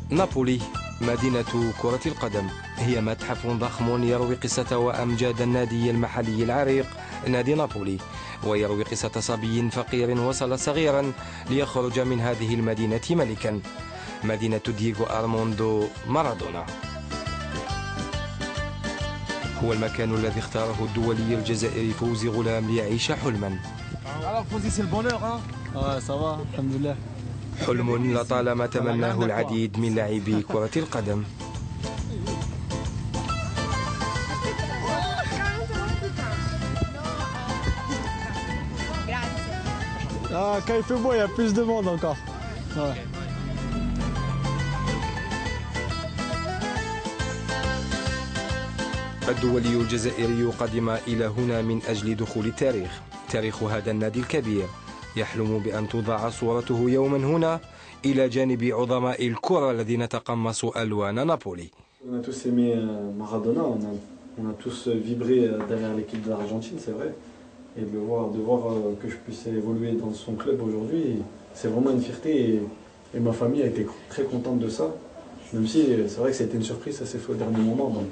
نابولي مدينة كرة القدم، هي متحف ضخم يروي قصة وأمجاد النادي المحلي العريق نادي نابولي، ويروي قصة صبي فقير وصل صغيرا ليخرج من هذه المدينة ملكا، مدينة دييغو أرماندو مارادونا. هو المكان الذي اختاره الدولي الجزائري فوزي غلام ليعيش حلما. حلم لطالما تمناه العديد من لاعبي كرة القدم. Quand il fait beau, il y a plus de monde encore. Ouais. الدولي الجزائري قدم إلى هنا من أجل دخول التاريخ، تاريخ هذا النادي الكبير، يحلم بأن توضع صورته يوما هنا إلى جانب عظماء الكرة الذين تقمصوا ألوان نابولي. On a tous aimé Maradona, on a tous vibré derrière l'équipe de l'Argentine, c'est vrai. Et de voir que je puisse évoluer dans son club aujourd'hui, c'est vraiment une fierté et ma famille a été très contente de ça. Même si c'est vrai que ça a été une surprise, ça s'est fait au dernier moment. Donc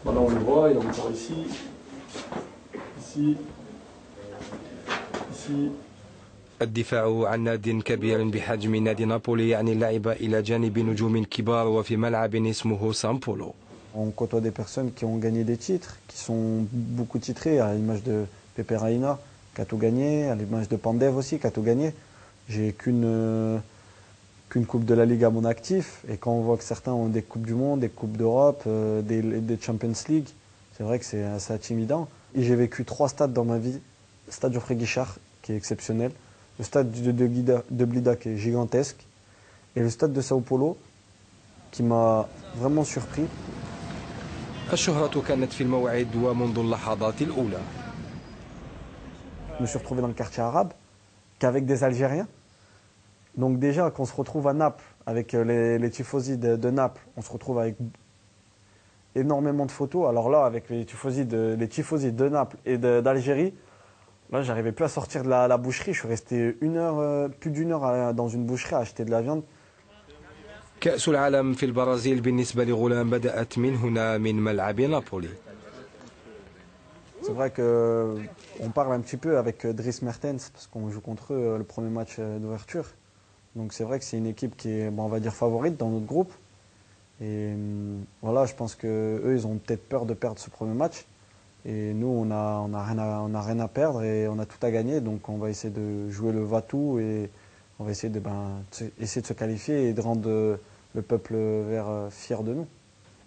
voilà, on le voit, il est encore ici. الدفاع عن ناد كبير بحجم نادي نابولي يعني اللعب إلى جانب نجوم كبار وفي ملعب اسمه سان بولو. On côtoie des personnes qui ont gagné des titres, qui sont beaucoup titrées, à l'image de Pepe Reina, qui a tout gagné, à l'image de Pandev aussi, qui a tout gagné. J'ai qu'une Coupe de la Ligue à mon actif, et quand on voit que certains ont des Coupes du Monde, des Coupes d'Europe, des Champions League, c'est vrai que c'est assez intimidant. Et j'ai vécu 3 stades dans ma vie. Le stade Geoffrey Guichard, qui est exceptionnel, le stade de Blida, qui est gigantesque, et le stade de Sao Paulo, qui m'a vraiment surpris. الشهرة كانت في الموعد ومنذ اللحظات الأولى. Je me suis retrouvé dans le quartier arabe, qu'avec des Algériens. Donc déjà, quand on se retrouve à Naples, avec les tifosi de Naples, on se retrouve avec énormément de photos. Alors là, avec les tifosi de Naples et d'Algérie, là, j'arrivais plus à sortir de la boucherie. Je suis resté plus d'une heure dans une boucherie à acheter de la viande. كأس العالم في البرازيل بالنسبة لغلام بدأت من هنا من ملعب نابولي. C'est vrai qu'on parle un petit peu avec Dries Mertens parce qu'on joue contre eux le premier match d'ouverture. Donc c'est vrai que c'est une équipe qui est, on va dire, favorite dans notre groupe. Et voilà, je pense qu'eux, ils ont peut-être peur de perdre ce premier match. Et nous, on a rien à perdre et on a tout à gagner. Donc on va essayer de jouer le va-tout et on va essayer de se qualifier et de rendre le peuple fier de nous.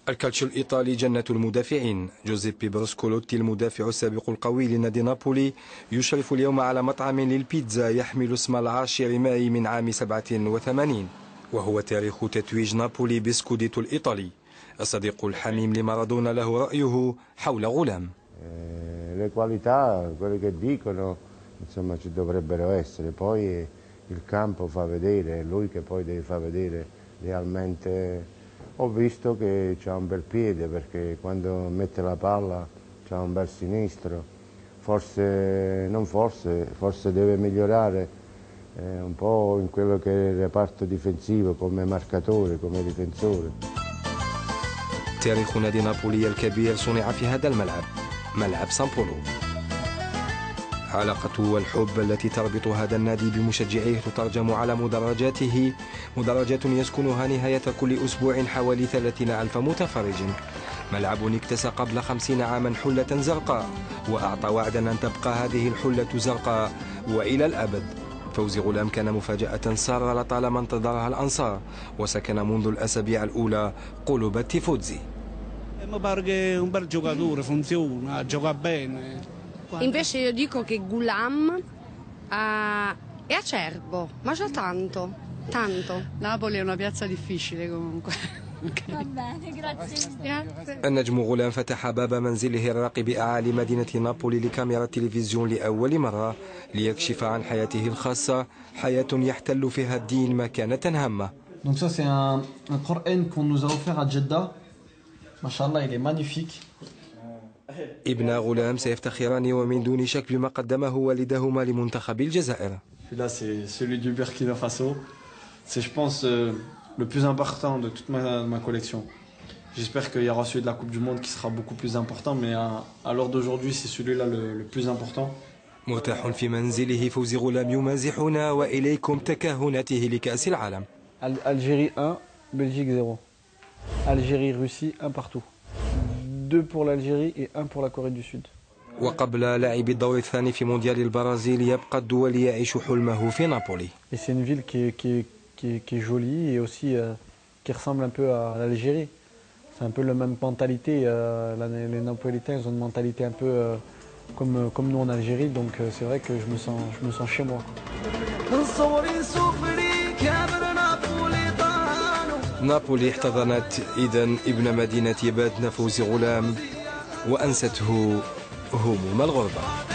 الكالتشيو الإيطالي جنة المدافعين. جوزيبي بروسكولوتي المدافع السابق القوي لنادي نابولي يشرف اليوم على مطعم للبيتزا يحمل اسم العاشر ماي من عام 87، وهو تاريخ تتويج نابولي بسكوديتو الإيطالي. الصديق الحميم لمارادونا له رأيه حول غلام. Le qualità, quelle che dicono, insomma ci dovrebbero essere, poi il campo fa vedere, è lui che poi deve far vedere realmente. Ho visto che c'ha un bel piede perché quando mette la palla c'ha un bel sinistro, forse deve migliorare un po' in quello che è il reparto difensivo come marcatore, come difensore. تاريخ نادي نابولي الكبير صنع في هذا الملعب، ملعب سان بولو. علاقة والحب التي تربط هذا النادي بمشجعيه تترجم على مدرجاته، مدرجات يسكنها نهاية كل أسبوع حوالي 30,000 متفرج. ملعب اكتسى قبل 50 عاما حلة زرقاء وأعطى وعدا أن تبقى هذه الحلة زرقاء وإلى الأبد. فوزي غلام كان مفاجأة سارة لطالما انتظرها الأنصار، وسكن منذ الأسابيع الأولى قلوب التيفوزي. Mi pare che è un bel giocatore, funziona, gioca bene. Invece io dico che Gulam è acerbo, ma già tanto. Napoli è una piazza difficile comunque. Va bene, grazie. النجم غلام فتح باب منزله الراقي بأعالي مدينة نابولي لكاميرا التلفزيون لأول مرة ليكشف عن حياته الخاصة، حياة يحتل فيها الدين مكانة هامة. Donc ça c'est un Coran qu'on nous a offert à Jeddah. Machallah, il est magnifique. ابن غلام سيفتخران ومن دون شك بما قدمه والدهما لمنتخب الجزائر. Là c'est celui du Burkina Faso. C'est je pense le plus important de toute ma collection. J'espère qu'il y aura celui de la Coupe du Monde qui sera beaucoup plus important, mais à l'heure d'aujourd'hui, c'est celui-là le plus important. مرتاح في منزله فوزي غلام يمازحنا وإليكم تكهناته لكأس العالم. Algérie 1, Belgique 0. Algérie-Russie 1 partout. 2 pour l'Algérie et 1 pour la Corée du Sud. وقبل لعب الدور الثاني في مونديال البرازيل يبقى الدولي يعيش حلمه في نابولي. Et c'est une ville qui est jolie et aussi qui ressemble un peu à l'Algérie. C'est un peu la même mentalité. Les Napolitains ils ont une mentalité un peu comme nous en Algérie, donc c'est vrai que je me sens chez moi. نابولي احتضنت إذن ابن مدينة باتنا فوزي غلام وأنسته هموم الغربة.